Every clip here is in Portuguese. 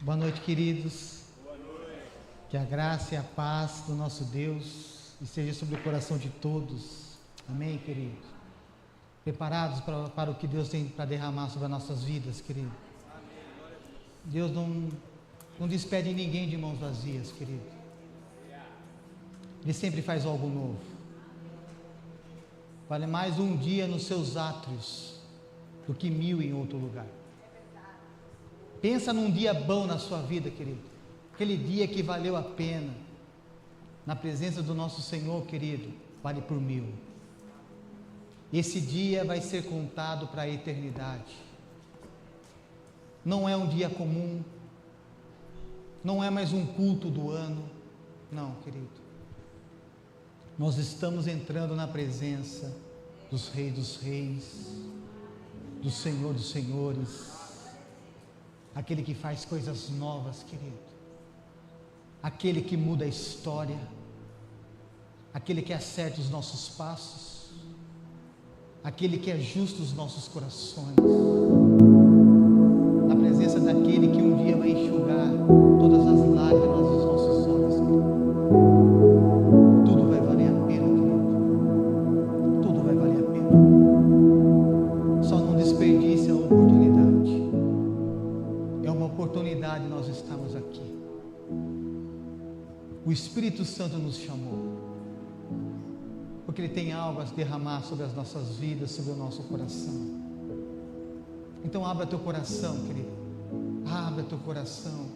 Boa noite, queridos. Boa noite. Que a graça e a paz do nosso Deus esteja sobre o coração de todos. Amém, queridos? Preparados para o que Deus tem para derramar sobre as nossas vidas, querido? Deus não despede ninguém de mãos vazias, querido. Ele sempre faz algo novo. Vale mais um dia nos seus átrios do que 1000 em outro lugar. Pensa num dia bom na sua vida, querido. Aquele dia que valeu a pena. Na presença do nosso Senhor, querido, vale por 1000. Esse dia vai ser contado para a eternidade. Não é um dia comum. Não é mais um culto do ano. Não, querido. Nós estamos entrando na presença dos Reis dos Reis, do Senhor dos Senhores, aquele que faz coisas novas, querido, aquele que muda a história, aquele que acerta os nossos passos, aquele que ajusta os nossos corações, na presença daquele que um dia vai enxugar todas as lágrimas dos nossos olhos, querido. Tudo vai valer a pena, querido, tudo vai valer a pena. Só não desperdice a oportunidade. É uma oportunidade nós estamos aqui. O Espírito Santo nos chamou, porque Ele tem algo a derramar sobre as nossas vidas, sobre o nosso coração. Então abra teu coração, querido. Abra teu coração,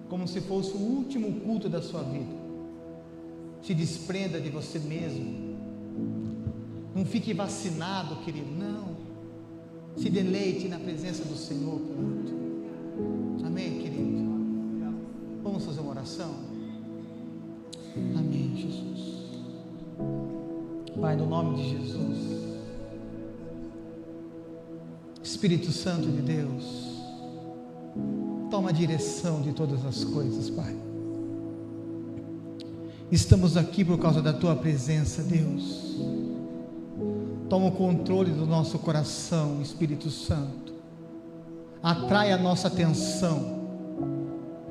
como se fosse o último culto da sua vida. Se desprenda de você mesmo. Não fique vacinado, querido, não. Se deleite na presença do Senhor, querido. Amém, querido? Vamos fazer uma oração? Amém, Jesus. Pai, no nome de Jesus, Espírito Santo de Deus, toma a direção de todas as coisas, Pai. Estamos aqui por causa da Tua presença, Deus. Toma o controle do nosso coração, Espírito Santo. Atrai a nossa atenção,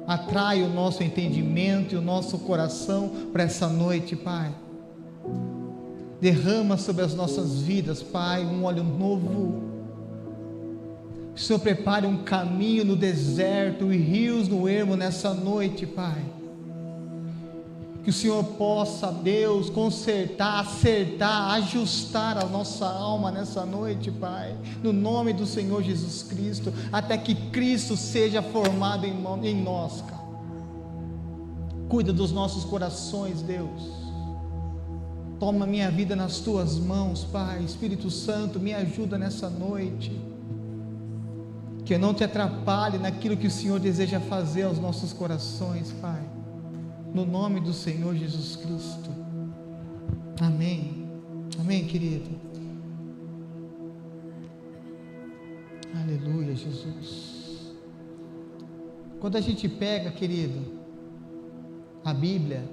atrai o nosso entendimento e o nosso coração para essa noite, Pai. Derrama sobre as nossas vidas, Pai, um óleo novo. Que o Senhor prepare um caminho no deserto e rios no ermo nessa noite, Pai. Que o Senhor possa, Deus, consertar, acertar, ajustar a nossa alma nessa noite, Pai, no nome do Senhor Jesus Cristo, até que Cristo seja formado em nós, cara. Cuida dos nossos corações, Deus. Toma minha vida nas Tuas mãos, Pai. Espírito Santo, me ajuda nessa noite. Que eu não te atrapalhe naquilo que o Senhor deseja fazer aos nossos corações, Pai. No nome do Senhor Jesus Cristo. Amém. Amém, querido. Aleluia, Jesus. Quando a gente pega, querido, a Bíblia,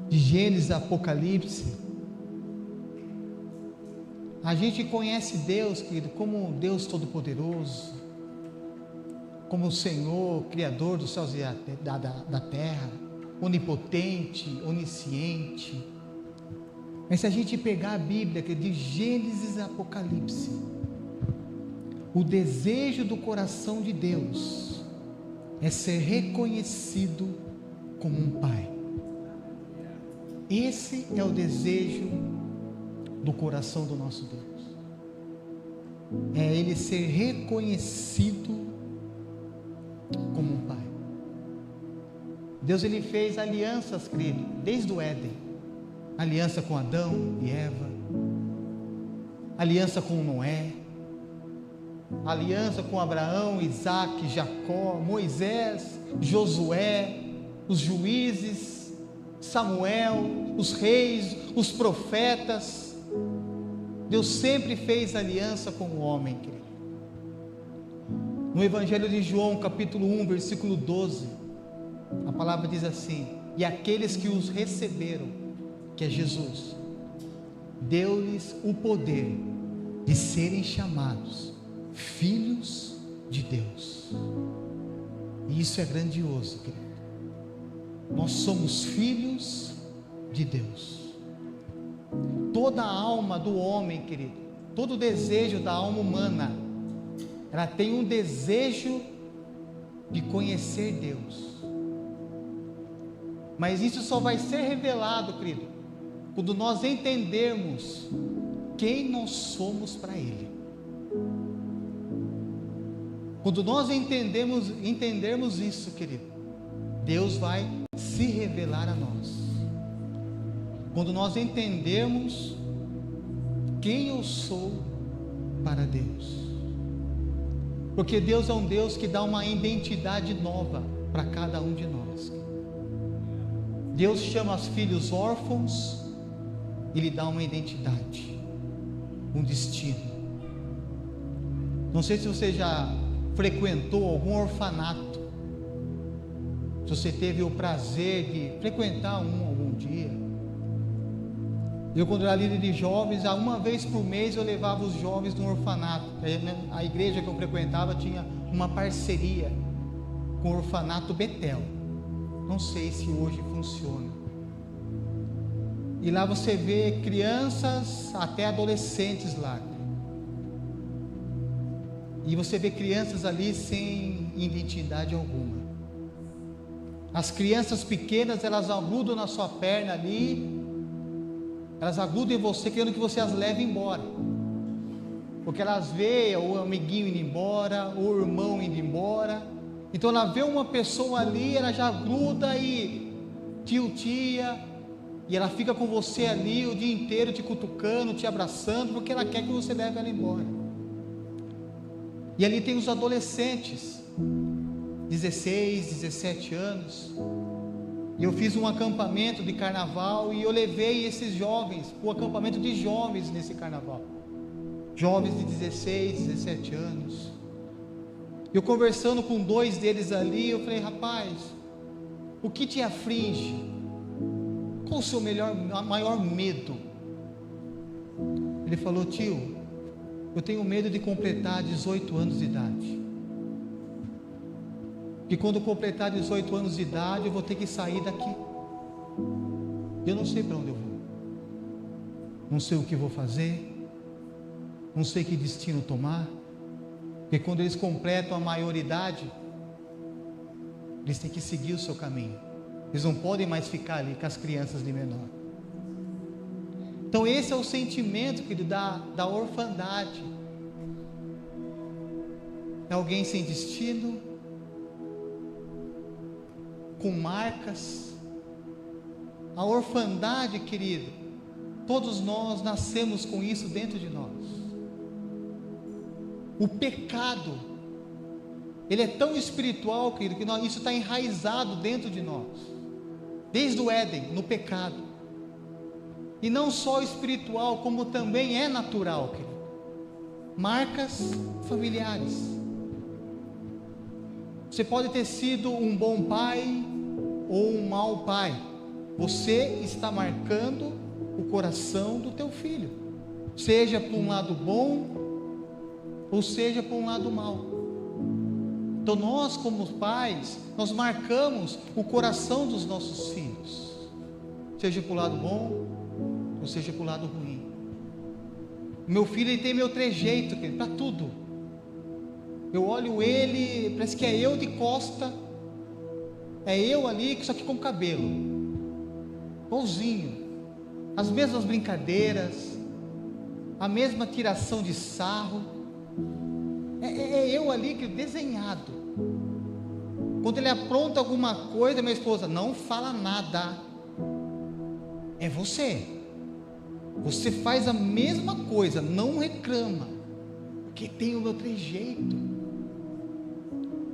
de Gênesis a Apocalipse, a gente conhece Deus, querido, como Deus Todo-Poderoso, como o Senhor, Criador dos céus e da terra, onipotente, onisciente. Mas se a gente pegar a Bíblia, que é de Gênesis a Apocalipse, o desejo do coração de Deus é ser reconhecido como um Pai. Esse é o desejo do coração do nosso Deus. É Ele ser reconhecido como um Pai. Deus, Ele fez alianças, querido, desde o Éden. Aliança com Adão e Eva, aliança com Noé, aliança com Abraão, Isaac, Jacó, Moisés, Josué, os juízes, Samuel, os reis, os profetas. Deus sempre fez aliança com o homem, querido. No Evangelho de João, capítulo 1, versículo 12, a palavra diz assim: e aqueles que os receberam, que é Jesus, deu-lhes o poder de serem chamados filhos de Deus. E isso é grandioso, querido. Nós somos filhos de Deus. Toda a alma do homem, querido, todo o desejo da alma humana, ela tem um desejo de conhecer Deus. Mas isso só vai ser revelado, querido, quando nós entendermos quem nós somos para Ele. Quando nós entendermos isso, querido, Deus vai se revelar a nós. Quando nós entendermos quem eu sou para Deus. Porque Deus é um Deus que dá uma identidade nova para cada um de nós. Deus chama os filhos órfãos e lhe dá uma identidade, um destino. Não sei se você já frequentou algum orfanato, se você teve o prazer de frequentar algum dia. Eu, quando era líder de jovens, uma vez por mês eu levava os jovens no orfanato. A igreja que eu frequentava tinha uma parceria com o orfanato Betel. Não sei se hoje funciona. E lá você vê crianças até adolescentes lá. E você vê crianças ali sem identidade alguma. As crianças pequenas, elas agrudam na sua perna ali, elas agrudam em você, querendo que você as leve embora, porque elas veem o amiguinho indo embora, o irmão indo embora. Então ela vê uma pessoa ali, ela já gruda e tia, e ela fica com você ali o dia inteiro te cutucando, te abraçando, porque ela quer que você leve ela embora. E ali tem os adolescentes, 16, 17 anos. E eu fiz um acampamento de carnaval e eu levei esses jovens para o acampamento de jovens nesse carnaval. Jovens de 16, 17 anos. Eu conversando com 2 deles ali, eu falei: rapaz, o que te aflige? Qual o seu maior medo? Ele falou: tio, eu tenho medo de completar 18 anos de idade. Que quando eu completar 18 anos de idade, eu vou ter que sair daqui. Eu não sei para onde eu vou. Não sei o que vou fazer. Não sei que destino tomar. Porque quando eles completam a maioridade, eles têm que seguir o seu caminho. Eles não podem mais ficar ali com as crianças de menor. Então esse é o sentimento que ele dá da orfandade. É alguém sem destino, com marcas. A orfandade, querido, todos nós nascemos com isso dentro de nós. O pecado, ele é tão espiritual, querido, que isso está enraizado dentro de nós, desde o Éden, no pecado. E não só espiritual, como também é natural, querido. Marcas familiares. Você pode ter sido um bom pai ou um mau pai. Você está marcando o coração do teu filho, seja para um lado bom ou seja para um lado mau. Então nós, como pais, nós marcamos o coração dos nossos filhos, seja para o lado bom ou seja para o lado ruim. Meu filho, ele tem meu trejeito para tudo. Eu olho ele, parece que é eu de costa, é eu ali, só que com cabelo, igualzinho, as mesmas brincadeiras, a mesma tiração de sarro, é eu ali que desenhado. Quando ele apronta alguma coisa, minha esposa: não fala nada, é você faz a mesma coisa, não reclama, porque tem o meu trejeito.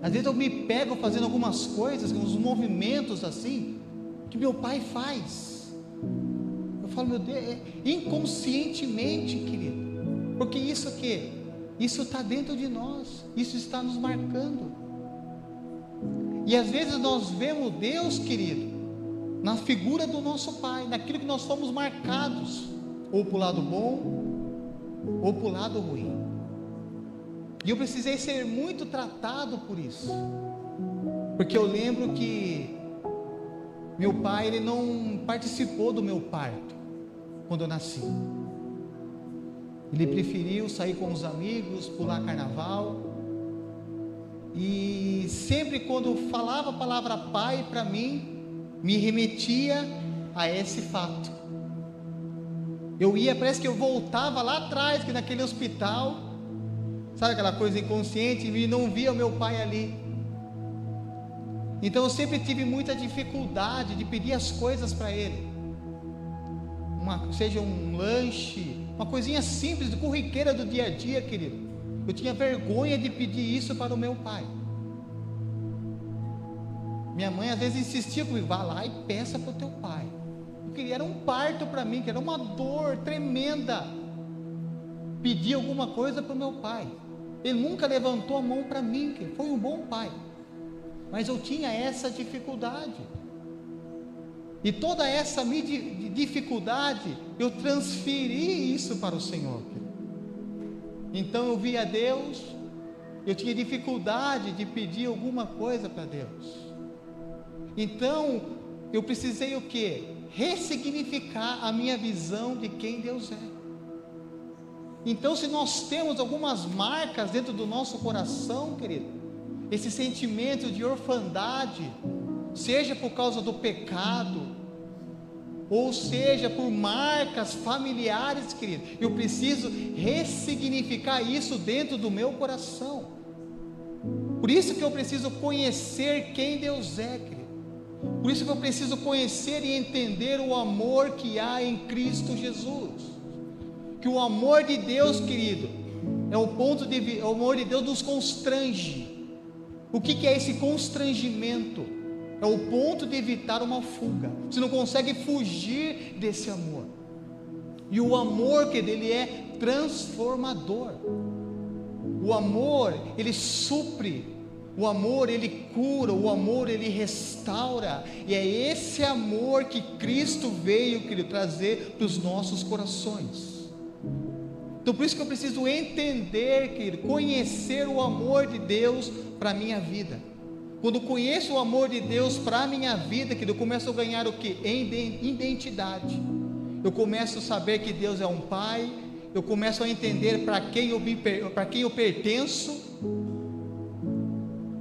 Às vezes eu me pego fazendo algumas coisas, uns movimentos assim, que meu pai faz. Eu falo: meu Deus, inconscientemente, querido, porque isso aqui, isso está dentro de nós, isso está nos marcando. E às vezes nós vemos Deus, querido, na figura do nosso pai, naquilo que nós fomos marcados, ou para o lado bom, ou para o lado ruim. E eu precisei ser muito tratado por isso. Porque eu lembro que meu pai, ele não participou do meu parto quando eu nasci. Ele preferiu sair com os amigos, pular carnaval. E sempre quando falava a palavra pai para mim, me remetia a esse fato. Eu ia, parece que eu voltava lá atrás, que naquele hospital, sabe aquela coisa inconsciente, e não via o meu pai ali. Então eu sempre tive muita dificuldade de pedir as coisas para ele, seja um lanche, uma coisinha simples, corriqueira do dia a dia, querido. Eu tinha vergonha de pedir isso para o meu pai. Minha mãe às vezes insistia comigo: vá lá e peça para o teu pai. Porque era um parto para mim, que era uma dor tremenda pedir alguma coisa para o meu pai. Ele nunca levantou a mão para mim, que foi um bom pai, mas eu tinha essa dificuldade, e toda essa dificuldade eu transferi isso para o Senhor. Então eu via Deus, eu tinha dificuldade de pedir alguma coisa para Deus. Então eu precisei o quê? Ressignificar a minha visão de quem Deus é. Então, se nós temos algumas marcas dentro do nosso coração, querido, esse sentimento de orfandade, seja por causa do pecado, ou seja por marcas familiares, querido, eu preciso ressignificar isso dentro do meu coração. Por isso que eu preciso conhecer quem Deus é, querido. Por isso que eu preciso conhecer e entender o amor que há em Cristo Jesus. Que o amor de Deus, querido, o amor de Deus nos constrange. O que é esse constrangimento? É o ponto de evitar uma fuga. Você não consegue fugir desse amor. E o amor, querido, ele é transformador. O amor, ele supre. O amor, ele cura. O amor, ele restaura. E é esse amor que Cristo veio, querido, trazer para os nossos corações. Então por isso que eu preciso entender, querido, conhecer o amor de Deus para a minha vida. Quando eu conheço o amor de Deus para a minha vida, querido, eu começo a ganhar o que? Identidade. Eu começo a saber que Deus é um Pai. Eu começo a entender para quem eu pertenço.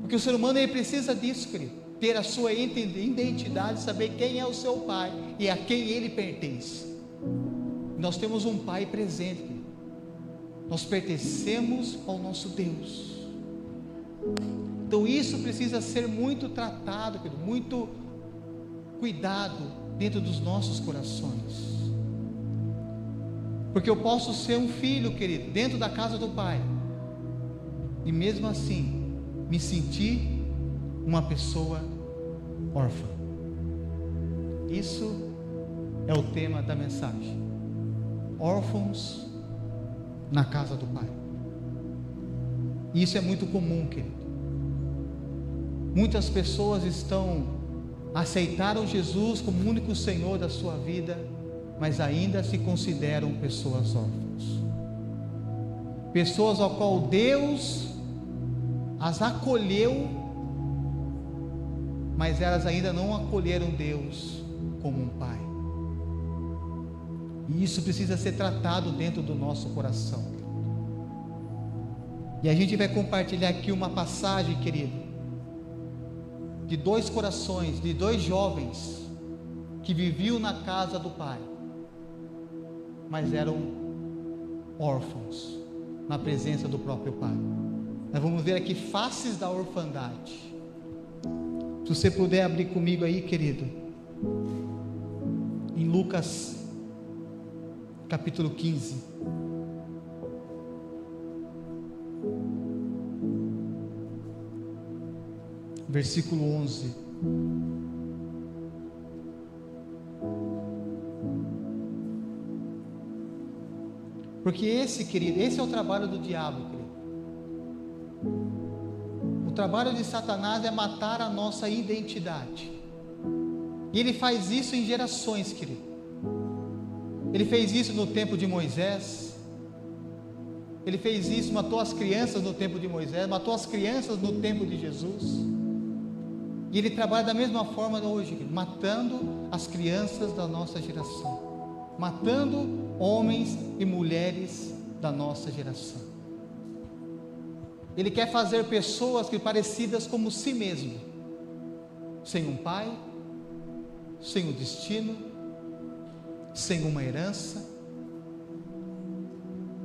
Porque o ser humano, ele precisa disso, querido, ter a sua identidade, saber quem é o seu Pai e a quem ele pertence. Nós temos um Pai presente, querido. Nós pertencemos ao nosso Deus. Então isso precisa ser muito tratado, querido, muito cuidado dentro dos nossos corações. Porque eu posso ser um filho, querido, dentro da casa do Pai, e mesmo assim me sentir uma pessoa órfã. Isso é o tema da mensagem: órfãos na casa do Pai. E isso é muito comum, querido. Muitas pessoas aceitaram Jesus como o único Senhor da sua vida, mas ainda se consideram pessoas órfãs. Pessoas ao qual Deus as acolheu, mas elas ainda não acolheram Deus como um Pai. E isso precisa ser tratado dentro do nosso coração. E a gente vai compartilhar aqui uma passagem, querido, de dois corações, de dois jovens que viviam na casa do Pai, mas eram órfãos na presença do próprio Pai. Nós vamos ver aqui faces da orfandade. Se você puder abrir comigo aí, querido, em Lucas capítulo 15. Versículo 11. Porque querido, esse é o trabalho do diabo, querido. O trabalho de Satanás é matar a nossa identidade. E ele faz isso em gerações, querido. Ele fez isso no tempo de Moisés. Ele fez isso, matou as crianças no tempo de Moisés, matou as crianças no tempo de Jesus. E ele trabalha da mesma forma hoje, matando as crianças da nossa geração, matando homens e mulheres da nossa geração. Ele quer fazer pessoas que parecidas como si mesmo, sem um pai, sem um destino, sem uma herança.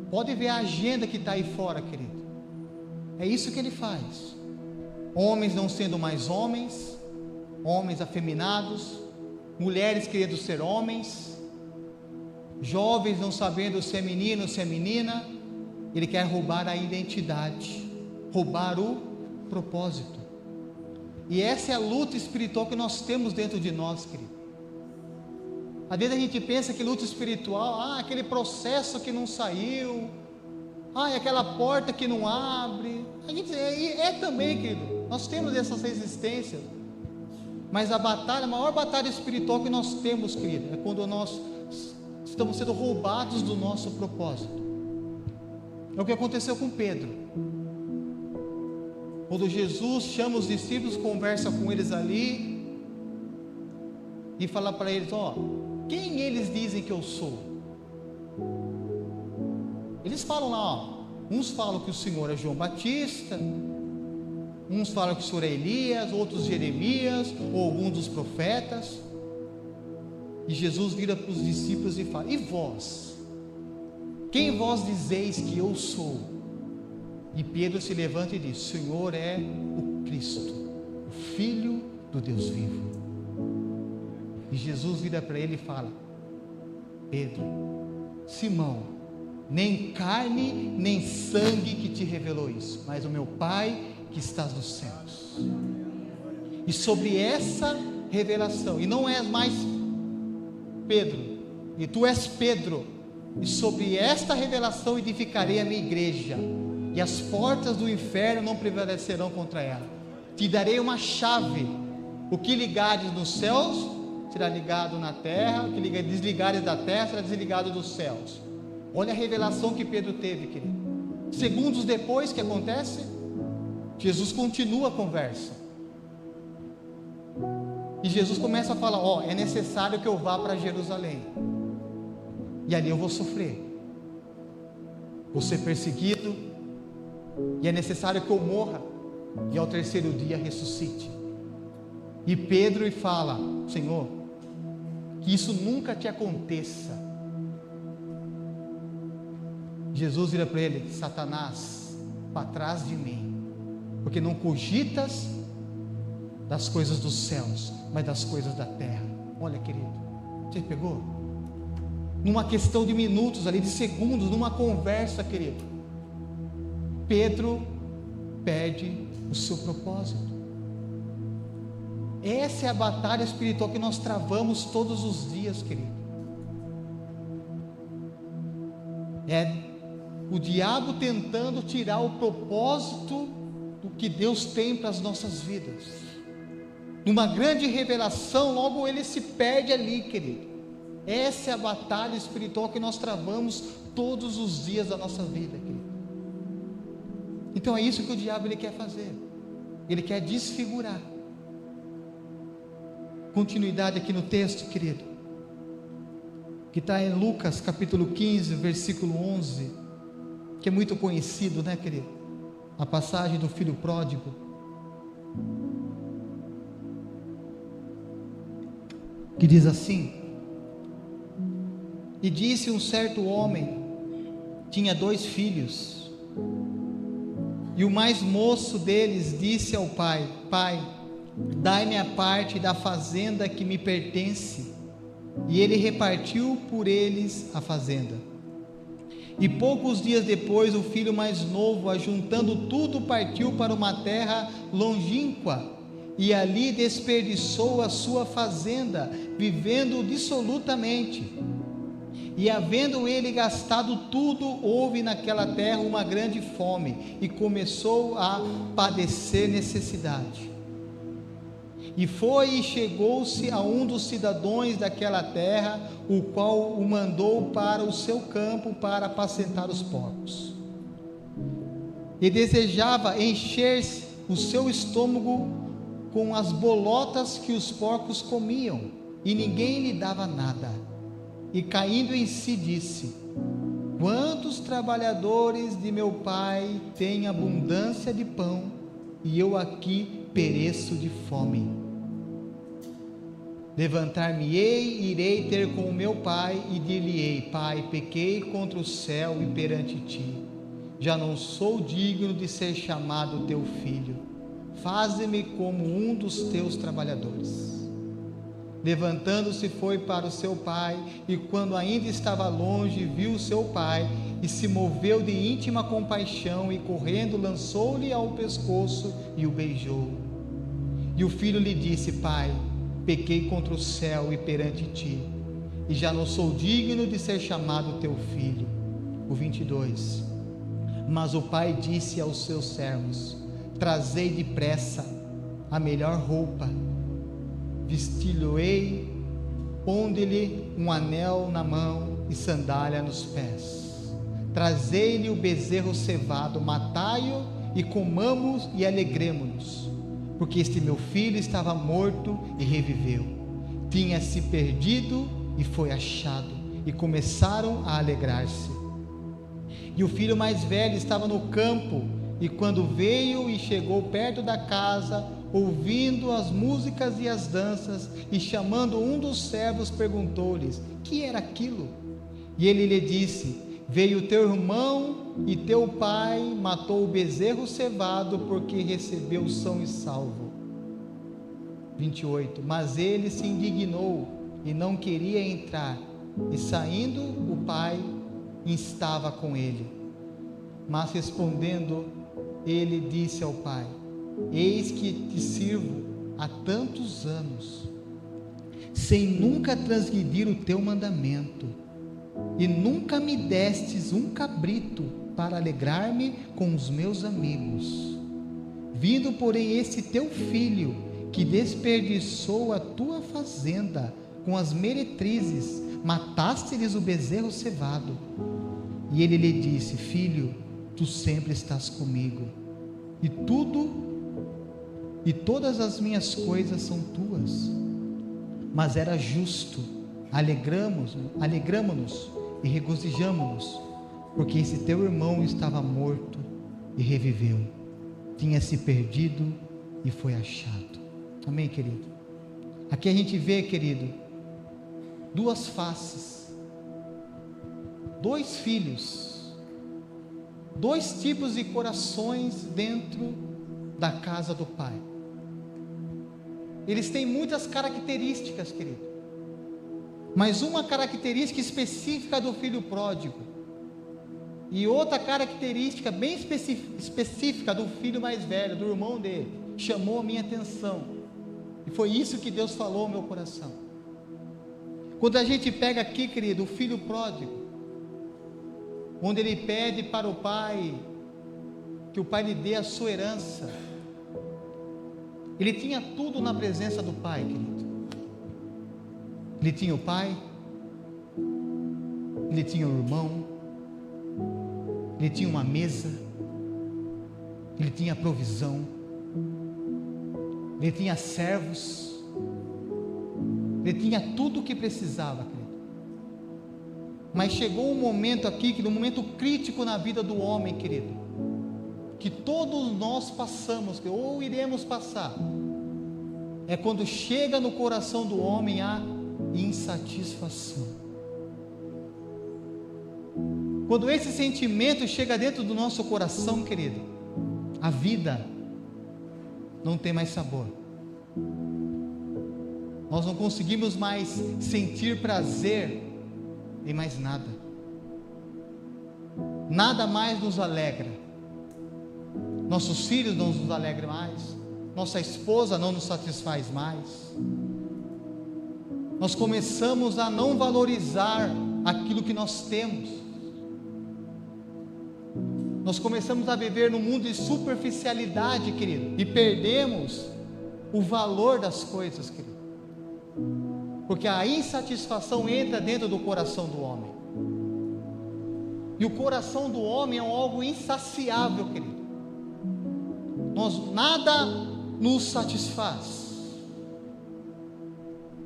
Pode ver a agenda que está aí fora, querido. É isso que ele faz. Homens não sendo mais homens, homens afeminados, mulheres querendo ser homens, jovens não sabendo se é menino ou se é menina. Ele quer roubar a identidade, roubar o propósito. E essa é a luta espiritual que nós temos dentro de nós, querido. Às vezes a gente pensa que luta espiritual, aquele processo que não saiu, aquela porta que não abre. A gente também, querido. Nós temos essas resistências. Mas a maior batalha espiritual que nós temos, querido, é quando nós estamos sendo roubados do nosso propósito. É o que aconteceu com Pedro. Quando Jesus chama os discípulos, conversa com eles ali e fala para eles: quem eles dizem que eu sou? Eles falam lá, uns falam que o Senhor é João Batista, uns falam que o Senhor é Elias, outros Jeremias, ou algum dos profetas. E Jesus vira para os discípulos e fala: e vós? Quem vós dizeis que eu sou? E Pedro se levanta e diz: o Senhor é o Cristo, o Filho do Deus vivo. E Jesus vira para ele e fala: Pedro, Simão, nem carne nem sangue que te revelou isso, mas o meu Pai que estás nos céus. E sobre essa revelação, e não és mais Pedro, e tu és Pedro, e sobre esta revelação edificarei a minha igreja, e as portas do inferno não prevalecerão contra ela. Te darei uma chave: o que ligares nos céus será ligado na terra, o que desligares da terra será desligado dos céus. Olha a revelação que Pedro teve, querido. Segundos depois, o que acontece? Jesus continua a conversa, e Jesus começa a falar: é necessário que eu vá para Jerusalém, e ali eu vou sofrer, vou ser perseguido, e é necessário que eu morra, e ao terceiro dia ressuscite. E Pedro fala: Senhor, que isso nunca te aconteça. Jesus vira para ele: Satanás, para trás de mim, porque não cogitas das coisas dos céus, mas das coisas da terra. Olha, querido, você pegou? Numa questão de minutos ali, de segundos, numa conversa, querido, Pedro perde o seu propósito. Essa é a batalha espiritual que nós travamos todos os dias, querido. É o diabo tentando tirar o propósito do que Deus tem para as nossas vidas. Numa grande revelação, logo ele se perde ali, querido. Essa é a batalha espiritual que nós travamos todos os dias da nossa vida, querido. Então é isso que o diabo ele quer fazer. Ele quer desfigurar. Continuidade aqui no texto, querido, que está em Lucas capítulo 15, versículo 11, que é muito conhecido, né, querido? A passagem do filho pródigo. Que diz assim: e disse um certo homem, tinha 2 filhos, e o mais moço deles disse ao pai: Pai, dai-me a parte da fazenda que me pertence. E ele repartiu por eles a fazenda. E poucos dias depois, o filho mais novo, ajuntando tudo, partiu para uma terra longínqua, e ali desperdiçou a sua fazenda, vivendo dissolutamente. E havendo ele gastado tudo, houve naquela terra uma grande fome, e começou a padecer necessidade. E foi e chegou-se a um dos cidadãos daquela terra, o qual o mandou para o seu campo para apacentar os porcos. E desejava encher o seu estômago com as bolotas que os porcos comiam, e ninguém lhe dava nada. E caindo em si disse: quantos trabalhadores de meu pai têm abundância de pão, e eu aqui pereço de fome. Levantar-me-ei e irei ter com o meu pai, e dir-lhe-ei: Pai, pequei contra o céu e perante ti, já não sou digno de ser chamado teu filho, faze-me como um dos teus trabalhadores. Levantando-se foi para o seu pai, e quando ainda estava longe, viu o seu pai, e se moveu de íntima compaixão, e correndo lançou-lhe ao pescoço e o beijou. E o filho lhe disse: Pai, pequei contra o céu e perante ti, e já não sou digno de ser chamado teu filho. O 22. Mas o pai disse aos seus servos: trazei depressa a melhor roupa, vesti-lo-ei, ponde-lhe um anel na mão e sandália nos pés. Trazei-lhe o bezerro cevado, matai-o e comamos e alegremo-nos, porque este meu filho estava morto e reviveu, tinha se perdido e foi achado, e começaram a alegrar-se. E o filho mais velho estava no campo, e quando veio e chegou perto da casa, ouvindo as músicas e as danças, e chamando um dos servos, perguntou-lhes: que era aquilo? E ele lhe disse: veio teu irmão e teu pai matou o bezerro cevado, porque recebeu são e salvo. 28. Mas ele se indignou e não queria entrar, e saindo o pai estava com ele. Mas respondendo, ele disse ao pai: eis que te sirvo há tantos anos, sem nunca transgredir o teu mandamento, e nunca me destes um cabrito para alegrar-me com os meus amigos. Vindo, porém, esse teu filho, que desperdiçou a tua fazenda com as meretrizes, mataste-lhes o bezerro cevado. E ele lhe disse: filho, tu sempre estás comigo, e todas as minhas coisas são tuas. Mas era justo, alegramo-nos e regozijamo-nos, porque esse teu irmão estava morto e reviveu, tinha se perdido e foi achado. Amém, querido? Aqui a gente vê, querido, duas faces, dois filhos, dois tipos de corações dentro da casa do Pai. Eles têm muitas características, querido, mas uma característica específica do filho pródigo, e outra característica bem específica do filho mais velho, do irmão dele, chamou a minha atenção, e foi isso que Deus falou ao meu coração. Quando a gente pega aqui, querido, o filho pródigo, onde ele pede para o pai, que o pai lhe dê a sua herança, ele tinha tudo na presença do pai, querido. Ele tinha o pai, ele tinha o irmão, ele tinha uma mesa, ele tinha provisão, ele tinha servos, ele tinha tudo o que precisava, querido. Mas chegou um momento aqui, que um momento crítico na vida do homem, querido, que todos nós passamos, ou iremos passar, é quando chega no coração do homem a insatisfação. Quando esse sentimento chega dentro do nosso coração, querido, a vida não tem mais sabor. Nós não conseguimos mais sentir prazer em mais nada. Nada mais nos alegra. Nossos filhos não nos alegram mais. Nossa esposa não nos satisfaz mais. Nós começamos a não valorizar aquilo que nós temos. Nós começamos a viver num mundo de superficialidade, querido, e perdemos o valor das coisas, querido, porque a insatisfação entra dentro do coração do homem, e o coração do homem é algo insaciável, querido. Nada nos satisfaz.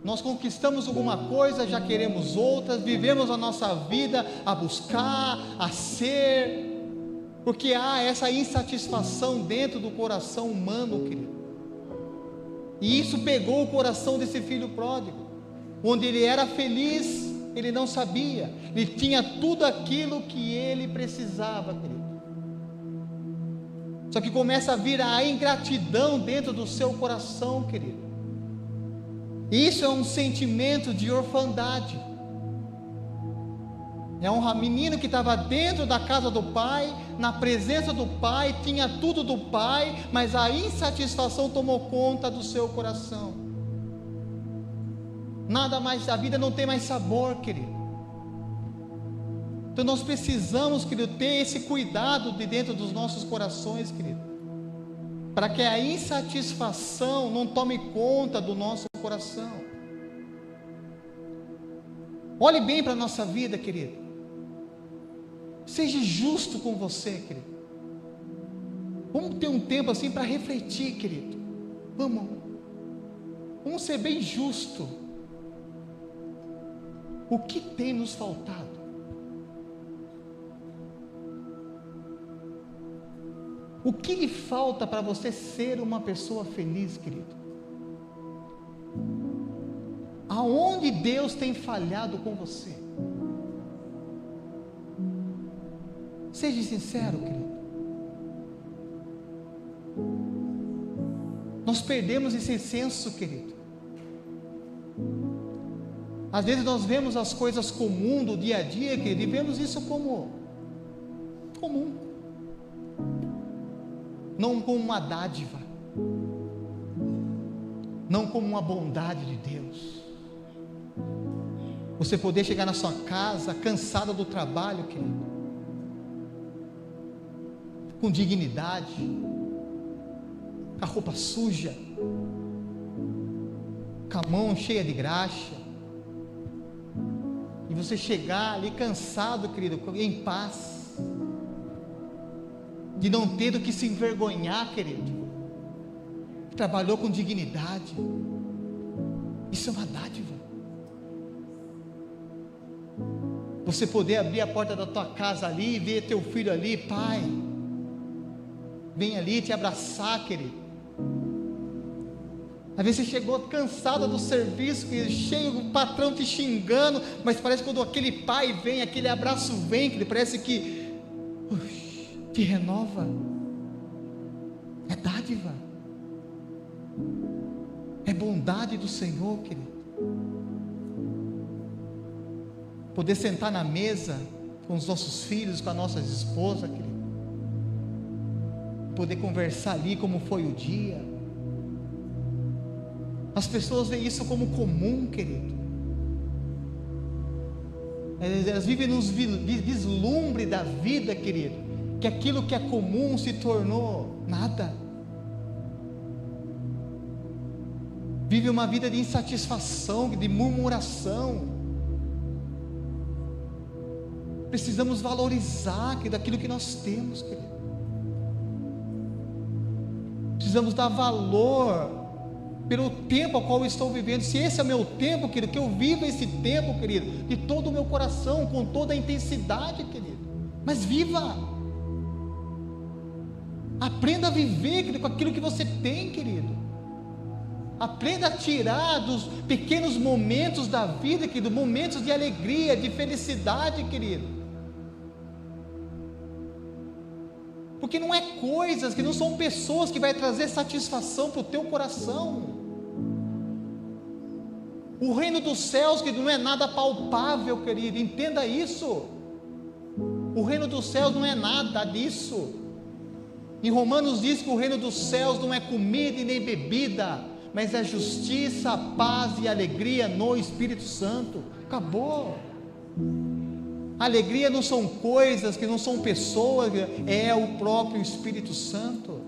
Nós conquistamos alguma coisa, já queremos outras, vivemos a nossa vida a buscar, a ser, porque há essa insatisfação dentro do coração humano, querido. E isso pegou o coração desse filho pródigo, onde ele era feliz, ele não sabia, ele tinha tudo aquilo que ele precisava, querido. Só que começa a vir a ingratidão dentro do seu coração, querido. Isso é um sentimento de orfandade. É um menino que estava dentro da casa do pai, na presença do pai, tinha tudo do pai, mas a insatisfação tomou conta do seu coração. Nada mais, a vida não tem mais sabor, querido. Então nós precisamos, querido, ter esse cuidado de dentro dos nossos corações, querido, para que a insatisfação não tome conta do nosso coração. Olhe bem para a nossa vida, querido. Seja justo com você, querido. Vamos ter um tempo assim para refletir, querido. Vamos ser bem justo. O que tem nos faltado? O que lhe falta para você ser uma pessoa feliz, querido? Aonde Deus tem falhado com você? Seja sincero, querido. Nós perdemos esse senso, querido. Às vezes nós vemos as coisas comuns do dia a dia, querido, e vemos isso como comum. Não como uma dádiva, não como uma bondade de Deus. Você poder chegar na sua casa cansada do trabalho, querido, com dignidade, com a roupa suja, com a mão cheia de graxa, e você chegar ali cansado, querido, em paz, de não ter do que se envergonhar, querido, trabalhou com dignidade. Isso é uma dádiva. Você poder abrir a porta da tua casa ali e ver teu filho ali, pai, vem ali te abraçar, querido. Às vezes você chegou cansada do serviço, cheio, o patrão te xingando, mas parece que quando aquele pai vem, aquele abraço vem, querido, parece que te renova. É dádiva, é bondade do Senhor, querido. Poder sentar na mesa com os nossos filhos, com as nossas esposas, querido, poder conversar ali como foi o dia. As pessoas veem isso como comum, querido. Elas vivem nos vislumbre da vida, querido, que aquilo que é comum se tornou nada. Vive uma vida de insatisfação, de murmuração. Precisamos valorizar, querido, aquilo que nós temos, querido. Precisamos dar valor pelo tempo ao qual eu estou vivendo. Se esse é o meu tempo, querido, que eu viva esse tempo, querido, de todo o meu coração, com toda a intensidade, querido. Mas viva. Aprenda a viver, querido, com aquilo que você tem, querido. Aprenda a tirar dos pequenos momentos da vida, querido, momentos de alegria, de felicidade, querido. Porque não é coisas, que não são pessoas que vai trazer satisfação para o teu coração. O reino dos céus, que não é nada palpável, querido, entenda isso. O reino dos céus não é nada disso. Em Romanos diz que o reino dos céus não é comida e nem bebida, mas é justiça, paz e alegria no Espírito Santo. Acabou. Alegria não são coisas, que não são pessoas, é o próprio Espírito Santo.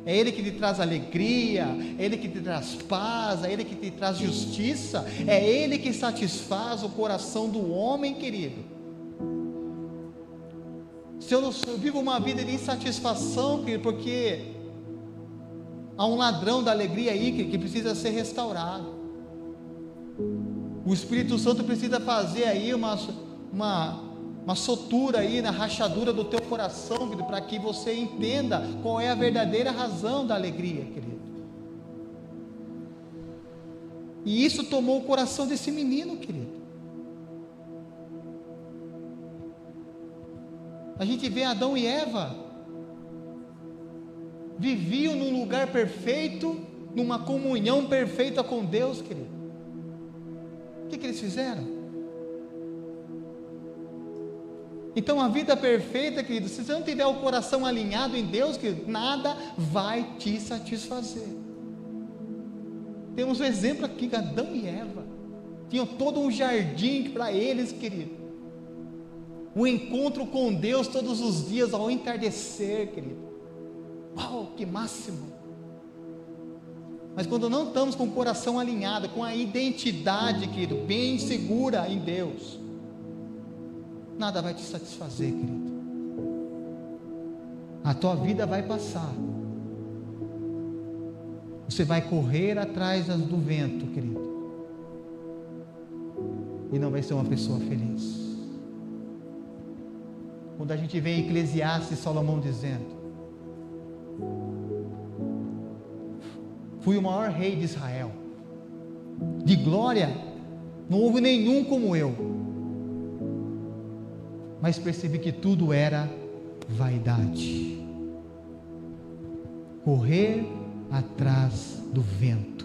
É Ele que te traz alegria, é Ele que te traz paz, é Ele que te traz justiça, é Ele que satisfaz o coração do homem, querido. Se eu vivo uma vida de insatisfação, querido, porque Há um ladrão da alegria aí que precisa ser restaurado. O Espírito Santo precisa fazer aí uma sotura aí na rachadura do teu coração, querido, para que você entenda qual é a verdadeira razão da alegria, querido. E isso tomou o coração desse menino, querido. A gente vê Adão e Eva, viviam num lugar perfeito, numa comunhão perfeita com Deus, querido. O que eles fizeram? Então a vida perfeita, querido, se você não tiver o coração alinhado em Deus, querido, nada vai te satisfazer. Temos um exemplo aqui, Adão e Eva, tinham todo um jardim para eles, querido, o encontro com Deus todos os dias ao entardecer, querido. Uau, que máximo! Mas quando não estamos com o coração alinhado, com a identidade, querido, bem segura em Deus, nada vai te satisfazer, querido. A tua vida vai passar, você vai correr atrás do vento, querido, e não vai ser uma pessoa feliz. Quando a gente vê em Eclesiastes, Salomão dizendo: fui o maior rei de Israel, de glória não houve nenhum como eu, mas percebi que tudo era vaidade, correr atrás do vento.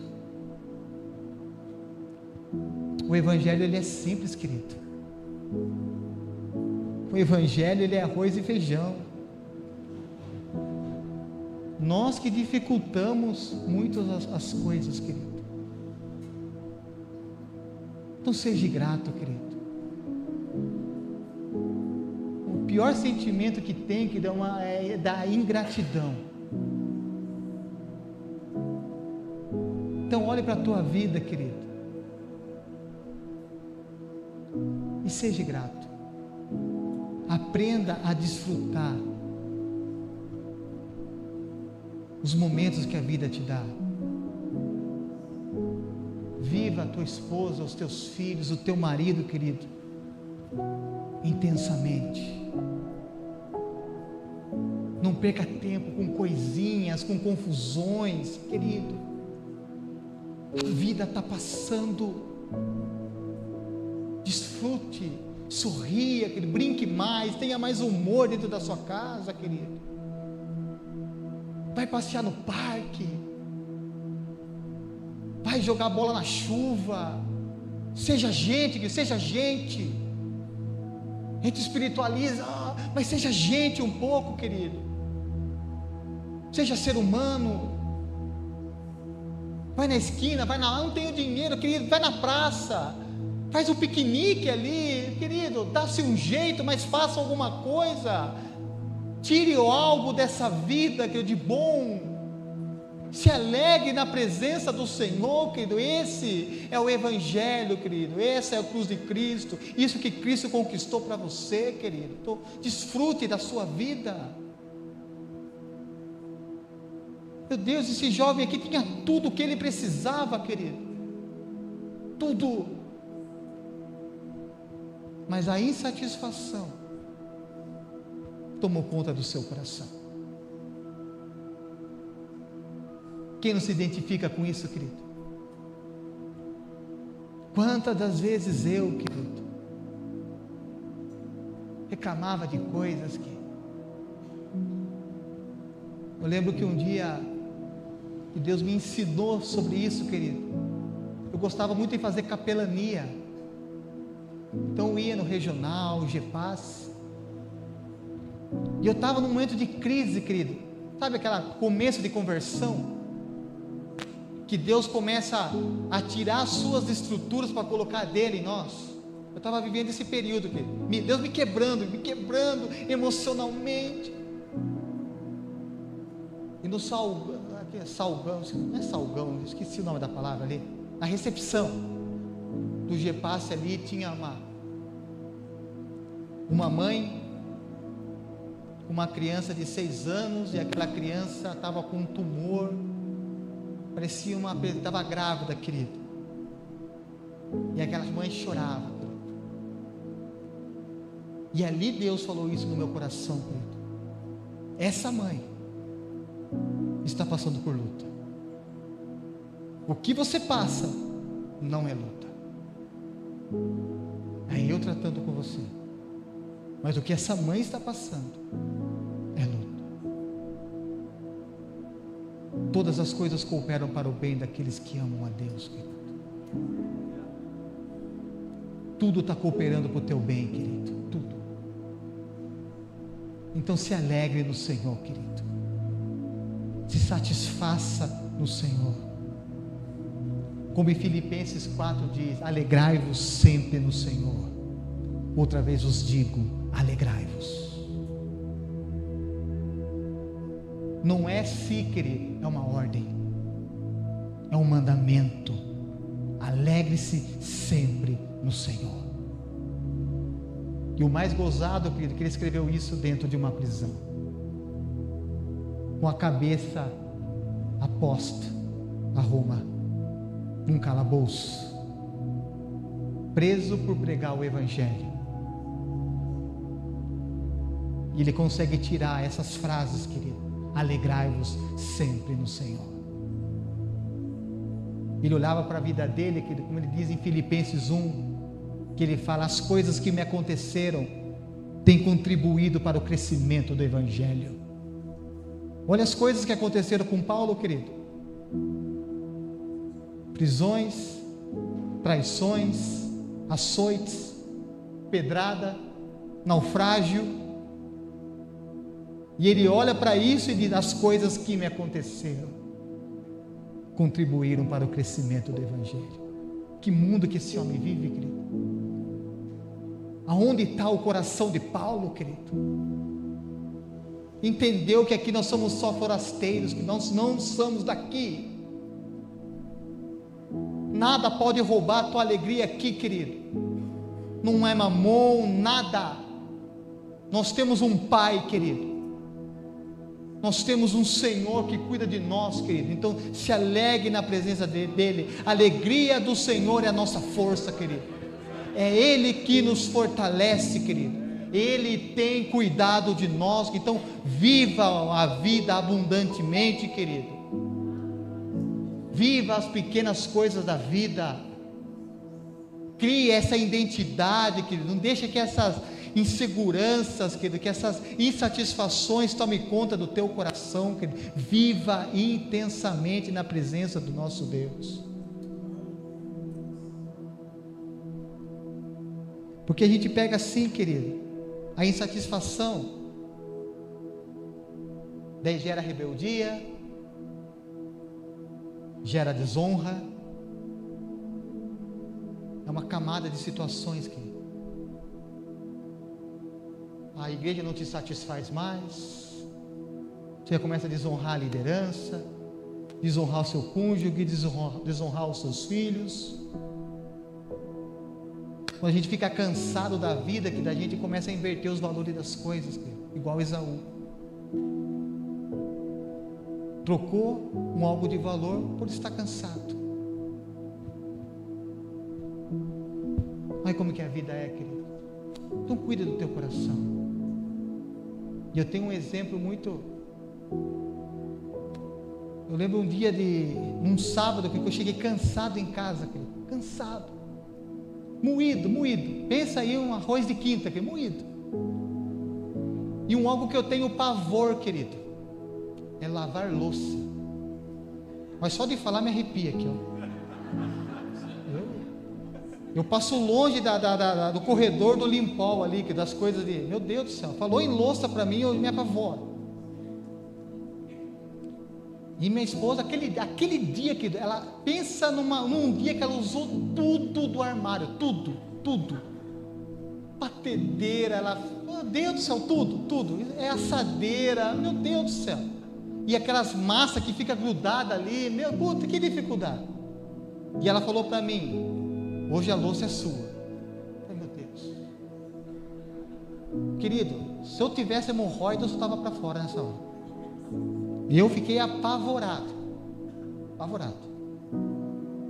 O evangelho, ele é simples, querido. O evangelho, ele é arroz e feijão. Nós que dificultamos muito as coisas, querido. Então seja grato, querido. O pior sentimento que tem, que é da ingratidão. Então olhe para a tua vida, querido, e seja grato. Aprenda a desfrutar os momentos que a vida te dá. Viva a tua esposa, os teus filhos, o teu marido, querido, intensamente. Não perca tempo com coisinhas, com confusões, querido. A vida está passando. Desfrute, sorria, querido, brinque mais, tenha mais humor dentro da sua casa, querido. Vai passear no parque, vai jogar bola na chuva, seja gente, seja gente. A gente espiritualiza, mas seja gente um pouco, querido. Seja ser humano. Vai na esquina, vai na, não tenho dinheiro, querido, vai na praça, faz um piquenique ali, querido, dá-se um jeito, mas faça alguma coisa. Tire algo dessa vida, querido, de bom. Se alegre na presença do Senhor, querido. Esse é o evangelho, querido. Essa é a cruz de Cristo. Isso que Cristo conquistou para você, querido. Então, desfrute da sua vida. Meu Deus, esse jovem aqui tinha tudo o que ele precisava, querido. Tudo. Mas a insatisfação tomou conta do seu coração. Quem não se identifica com isso, querido? Quantas das vezes eu, querido, reclamava de coisas que... Eu lembro que um dia que Deus me ensinou sobre isso, querido. Eu gostava muito de fazer capelania. Então eu ia no regional, GEPAS, e eu estava num momento de crise, querido. Sabe aquele começo de conversão? Que Deus começa a tirar as suas estruturas para colocar dele em nós. Eu estava vivendo esse período, querido. Deus me quebrando emocionalmente. E no salgão, não é salgão, esqueci o nome da palavra ali. Na recepção do GEPAS ali tinha uma mãe, uma criança de 6 anos, e aquela criança estava com um tumor parecia estava grávida, querido, e aquelas mães choravam, querido. E ali Deus falou isso no meu coração, querido. Essa mãe está passando por luta. O que você passa não é luta. É eu tratando com você. Mas o que essa mãe está passando é luta. Todas as coisas cooperam para o bem daqueles que amam a Deus, querido. Tudo está cooperando para o teu bem, querido. Tudo. Então se alegre no Senhor, querido. Se satisfaça no Senhor. Como em Filipenses 4 diz: alegrai-vos sempre no Senhor. Outra vez os digo: alegrai-vos. Não é se, querido, é uma ordem, é um mandamento. Alegre-se sempre no Senhor. E o mais gozado, querido, que ele escreveu isso dentro de uma prisão, com a cabeça aposta a Roma, num calabouço, preso por pregar o Evangelho. E ele consegue tirar essas frases, querido: alegrai-vos sempre no Senhor. Ele olhava para a vida dele, querido, como ele diz em Filipenses 1, que ele fala: as coisas que me aconteceram têm contribuído para o crescimento do Evangelho. Olha as coisas que aconteceram com Paulo, querido: prisões, traições, açoites, pedrada, naufrágio. E ele olha para isso e diz: as coisas que me aconteceram contribuíram para o crescimento do Evangelho. Que mundo que esse homem vive, querido? Aonde está o coração de Paulo, querido? Entendeu que aqui nós somos só forasteiros, que nós não somos daqui. Nada pode roubar a tua alegria aqui, querido. Não é mamon, nada. Nós temos um Pai, querido. Nós temos um Senhor que cuida de nós, querido. Então se alegre na presença dEle. A alegria do Senhor é a nossa força, querido. É Ele que nos fortalece, querido. Ele tem cuidado de nós. Então viva a vida abundantemente, querido. Viva as pequenas coisas da vida. Crie essa identidade, querido. Não deixe que essas inseguranças, querido, que essas insatisfações tomem conta do teu coração, querido. Viva intensamente na presença do nosso Deus. Porque a gente pega assim, querido, a insatisfação, daí gera rebeldia, gera desonra. É uma camada de situações, querido. A igreja não te satisfaz mais, você começa a desonrar a liderança, desonrar o seu cônjuge, desonrar os seus filhos. Quando a gente fica cansado da vida, que da gente começa a inverter os valores das coisas, igual Esaú. Trocou um algo de valor por estar cansado. Olha como que a vida é, querido. Então cuida do teu coração. E eu tenho um exemplo muito. Eu lembro um dia num sábado, que eu cheguei cansado em casa, querido. Cansado. Moído. Pensa aí um arroz de quinta, querido, moído. E algo que eu tenho pavor, querido, é lavar louça. Mas só de falar me arrepia aqui, ó. Eu passo longe do corredor do Limpol ali, que das coisas de, meu Deus do céu, falou em louça para mim, eu me apavoro. E minha esposa, aquele dia que ela pensa num dia que ela usou tudo do armário, tudo. Batedeira, meu Deus do céu, tudo. É assadeira, meu Deus do céu. E aquelas massas que fica grudada ali, meu puta, que dificuldade. E ela falou para mim: hoje a louça é sua. Ai, meu Deus. Querido, se eu tivesse hemorroida, eu estava para fora nessa hora. E eu fiquei apavorado. apavorado.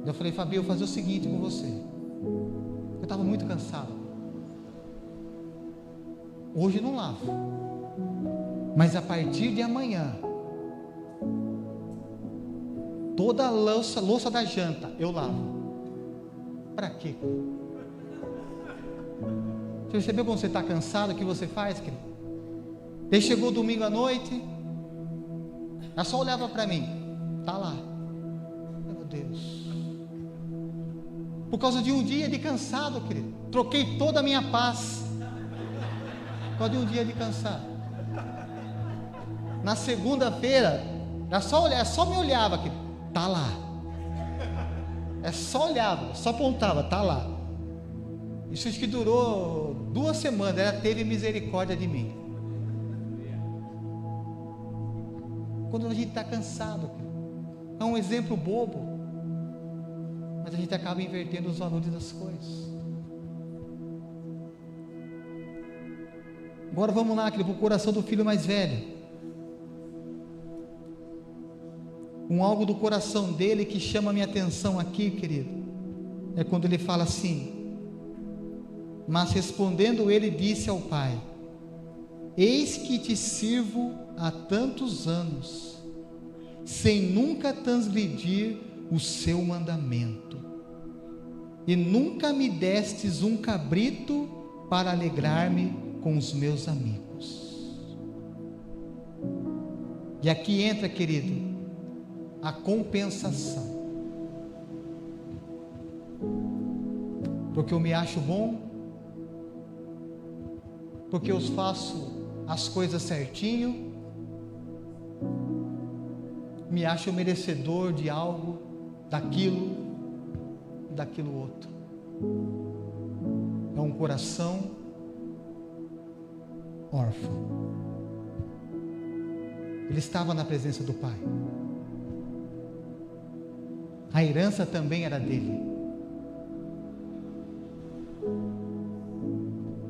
Eu falei, Fabi, eu vou fazer o seguinte com você. Eu estava muito cansado. Hoje não lavo, mas a partir de amanhã, toda a louça da janta eu lavo. Para quê? Você percebeu quando você está cansado, o que você faz, querido? Daí chegou domingo à noite, ela só olhava para mim, está lá. Meu Deus. Por causa de um dia de cansado, querido. Troquei toda a minha paz. Por causa de um dia de cansado. Na segunda-feira, ela só me olhava, querido. Está lá. Só olhava, só apontava, está lá. Isso acho que durou 2 semanas, ela teve misericórdia de mim. Quando a gente está cansado, é um exemplo bobo, mas a gente acaba invertendo os valores das coisas. Agora vamos lá, para o coração do filho mais velho. Algo do coração dele que chama a minha atenção aqui, querido, é quando ele fala assim: mas respondendo ele disse ao pai: eis que te sirvo há tantos anos, sem nunca transgredir o seu mandamento, e nunca me destes um cabrito para alegrar-me com os meus amigos. E aqui entra, querido, a compensação. Porque eu me acho bom, porque eu faço as coisas certinho, me acho merecedor de algo, daquilo outro. É um coração órfão. Ele estava na presença do Pai. A herança também era dele.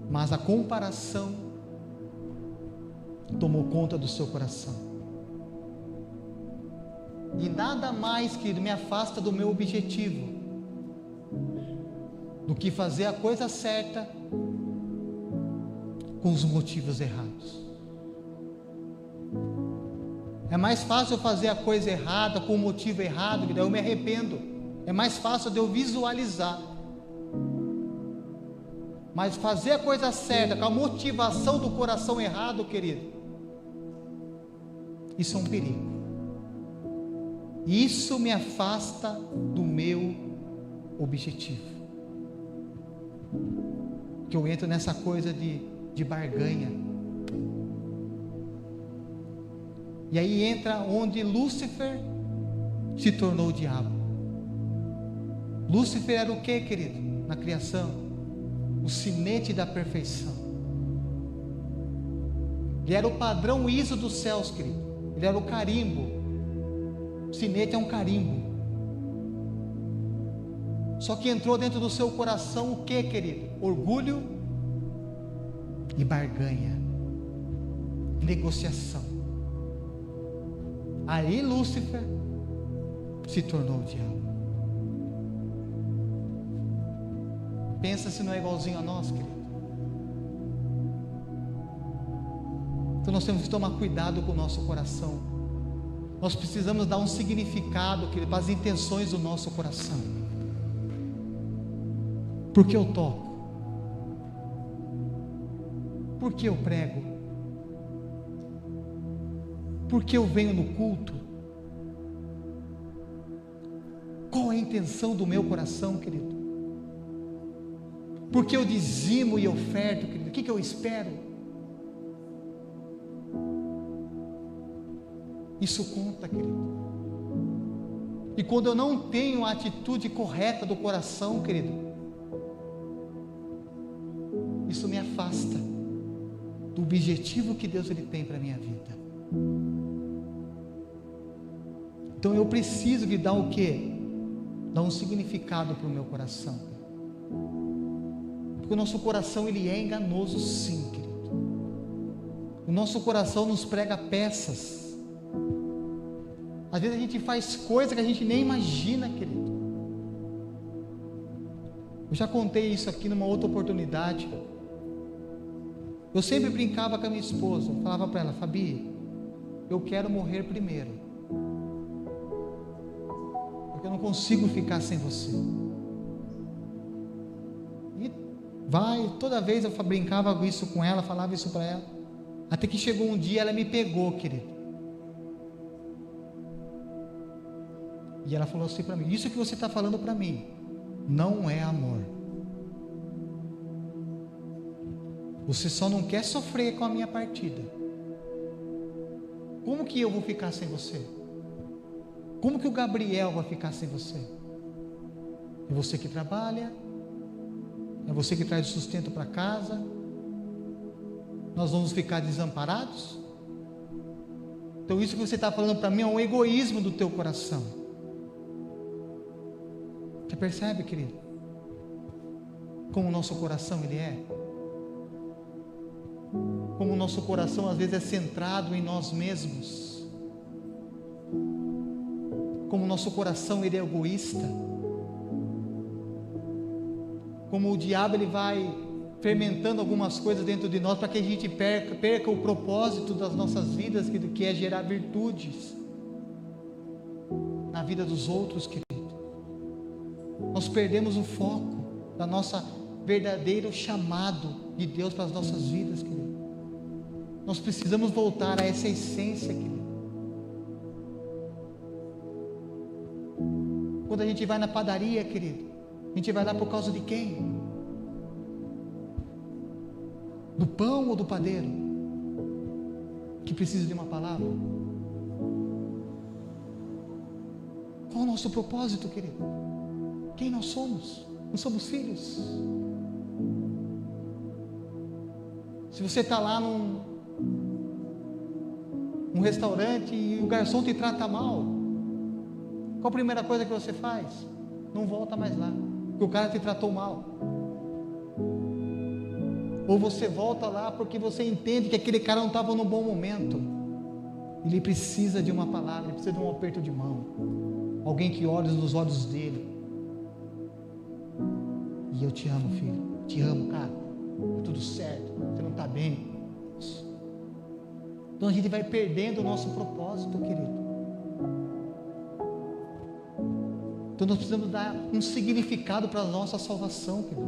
Mas a comparação tomou conta do seu coração. E nada mais que me afasta do meu objetivo do que fazer a coisa certa com os motivos errados. É mais fácil eu fazer a coisa errada com o motivo errado, que daí eu me arrependo. É mais fácil de eu visualizar. Mas fazer a coisa certa com a motivação do coração errado, querido, isso é um perigo. Isso me afasta do meu objetivo. Que eu entro nessa coisa de barganha. E aí entra onde Lúcifer se tornou o diabo. Lúcifer era o que, querido? Na criação, o sinete da perfeição. Ele era o padrão ISO dos céus, querido. Ele era o carimbo. O sinete é um carimbo. Só que entrou dentro do seu coração o que, querido? Orgulho e barganha, negociação. Aí Lúcifer se tornou o diabo. Pensa se não é igualzinho a nós, querido. Então nós temos que tomar cuidado com o nosso coração. Nós precisamos dar um significado, querido, para as intenções do nosso coração. Por que eu toco? Por que eu prego? Por que eu venho no culto? Qual é a intenção do meu coração, querido? Por que eu dizimo e oferto, querido? O que eu espero? Isso conta, querido. E quando eu não tenho a atitude correta do coração, querido, isso me afasta do objetivo que Deus ele tem para a minha vida. Então eu preciso de dar o quê? Dar um significado para o meu coração. Porque o nosso coração ele é enganoso, sim, querido. O nosso coração nos prega peças. Às vezes a gente faz coisas que a gente nem imagina, querido. Eu já contei isso aqui numa outra oportunidade. Eu sempre brincava com a minha esposa, falava para ela: Fabi, eu quero morrer primeiro, porque eu não consigo ficar sem você. E toda vez eu brincava isso com ela, falava isso para ela, até que chegou um dia, ela me pegou, querido, e ela falou assim para mim: isso que você está falando para mim não é amor. Você só não quer sofrer com a minha partida. Como que eu vou ficar sem você? Como que o Gabriel vai ficar sem você? É você que trabalha, é você que traz o sustento para casa. Nós vamos ficar desamparados? Então isso que você está falando para mim é um egoísmo do teu coração. Você percebe, querido? Como o nosso coração ele é? Como o nosso coração às vezes é centrado em nós mesmos. Como o nosso coração ele é egoísta. Como o diabo ele vai fermentando algumas coisas dentro de nós para que a gente perca o propósito das nossas vidas, que é gerar virtudes na vida dos outros, querido. Nós perdemos o foco da nossa verdadeiro chamado de Deus para as nossas vidas, querido. Nós precisamos voltar a essa essência, querido. Quando a gente vai na padaria, querido, a gente vai lá por causa de quem? Do pão ou do padeiro? Que precisa de uma palavra? Qual o nosso propósito, querido? Quem nós somos? Nós somos filhos. Se você está lá num restaurante e o garçom te trata mal, qual a primeira coisa que você faz? Não volta mais lá, porque o cara te tratou mal. Ou você volta lá porque você entende que aquele cara não estava no bom momento. Ele precisa de uma palavra, ele precisa de um aperto de mão, alguém que olhe nos olhos dele. E eu te amo, filho, te amo, cara, tá tudo certo, você não está bem. Então a gente vai perdendo o nosso propósito, querido. Então nós precisamos dar um significado para a nossa salvação, querido.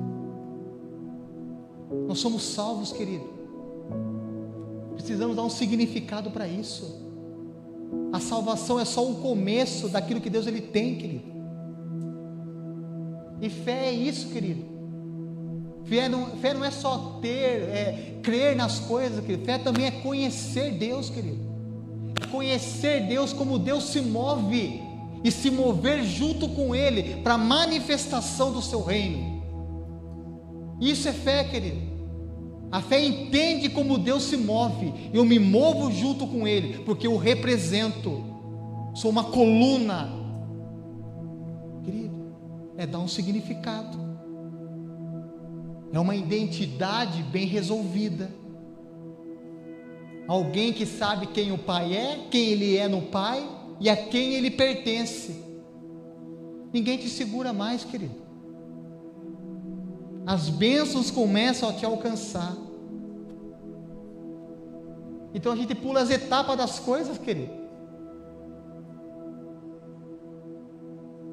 Nós somos salvos, querido. Precisamos dar um significado para isso. A salvação é só o começo daquilo que Deus ele tem, querido. E fé é isso, querido. Fé não é só crer nas coisas, querido. Fé também é conhecer Deus, querido. Conhecer Deus como Deus se move e se mover junto com Ele para a manifestação do seu reino. Isso é fé, querido. A fé entende como Deus se move. Eu me movo junto com Ele, porque eu represento. Sou uma coluna. Querido, é dar um significado. É uma identidade bem resolvida. Alguém que sabe quem o Pai é, quem Ele é no Pai e a quem Ele pertence. Ninguém te segura mais, querido. As bênçãos começam a te alcançar. Então a gente pula as etapas das coisas, querido.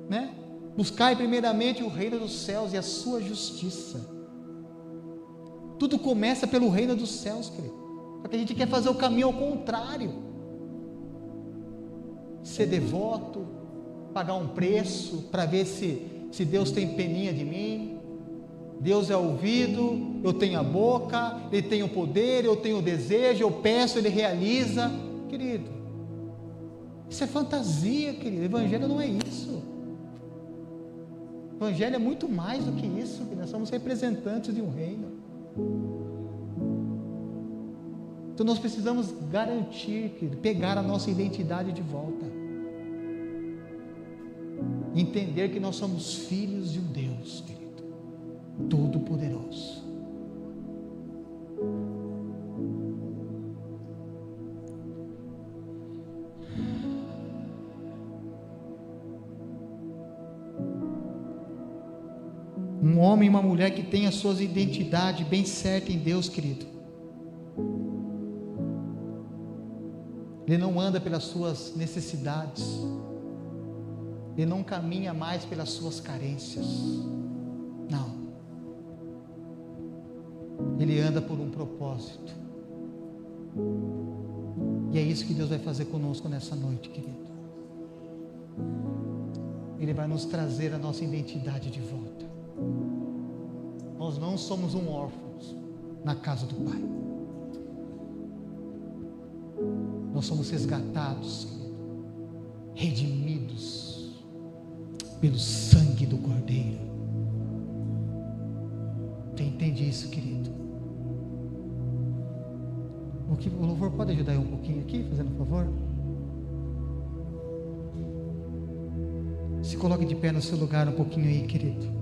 Né? Buscai primeiramente o reino dos céus e a sua justiça. Tudo começa pelo reino dos céus, querido. Só que a gente quer fazer o caminho ao contrário. Ser devoto, pagar um preço para ver se Deus tem peninha de mim. Deus é ouvido, eu tenho a boca, Ele tem o poder, eu tenho o desejo, eu peço, Ele realiza. Querido, isso é fantasia, querido. Evangelho não é isso. Evangelho é muito mais do que isso, que nós somos representantes de um reino. Então nós precisamos garantir, querido, pegar a nossa identidade de volta, entender que nós somos filhos de um Deus, querido, Todo-Poderoso. Um homem e uma mulher que tem as suas identidades bem certas em Deus, querido. Ele não anda pelas suas necessidades. Ele não caminha mais pelas suas carências. Não. Ele anda por um propósito. E é isso que Deus vai fazer conosco nessa noite, querido. Ele vai nos trazer a nossa identidade de volta. Nós não somos um órfão na casa do Pai. Nós somos resgatados, querido, redimidos pelo sangue do Cordeiro. Você entende isso, querido? O louvor pode ajudar eu um pouquinho aqui, fazendo um favor? Se coloque de pé no seu lugar um pouquinho aí, querido.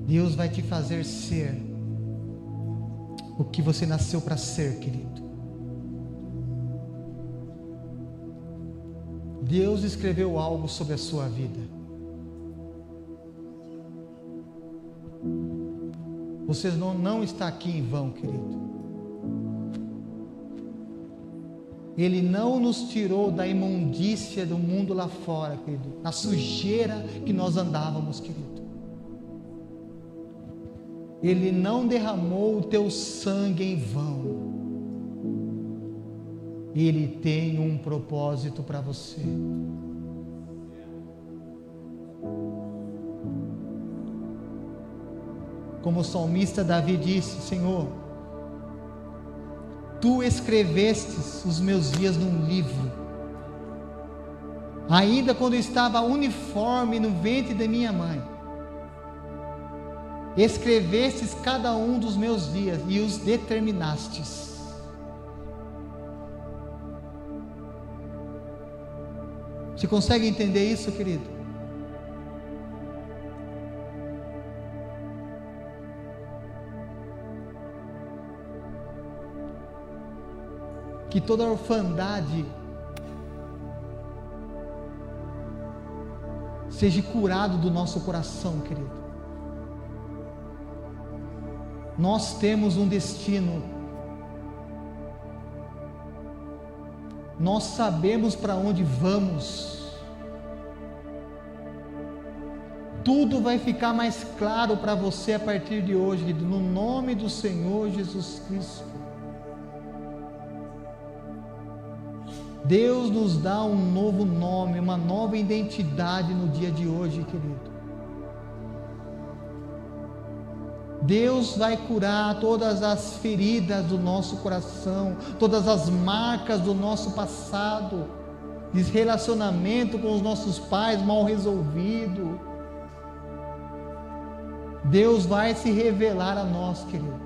Deus vai te fazer ser o que você nasceu para ser, querido. Deus escreveu algo sobre a sua vida. Você não está aqui em vão, querido. Ele não nos tirou da imundícia do mundo lá fora, querido, na sujeira que nós andávamos, querido. Ele não derramou o teu sangue em vão. Ele tem um propósito para você. Como o salmista Davi disse: Senhor, Tu escrevestes os meus dias num livro, ainda quando eu estava uniforme no ventre da minha mãe. Escrevestes cada um dos meus dias e os determinastes. Você consegue entender isso, querido? Que toda orfandade seja curado do nosso coração, querido. Nós temos um destino. Nós sabemos para onde vamos. Tudo vai ficar mais claro para você a partir de hoje, no nome do Senhor Jesus Cristo. Deus nos dá um novo nome, uma nova identidade no dia de hoje, querido. Deus vai curar todas as feridas do nosso coração, todas as marcas do nosso passado, desrelacionamento com os nossos pais mal resolvido. Deus vai se revelar a nós, querido.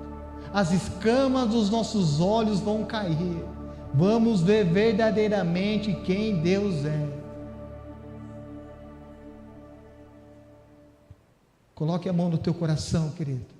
As escamas dos nossos olhos vão cair. Vamos ver verdadeiramente quem Deus é. Coloque a mão no teu coração, querido.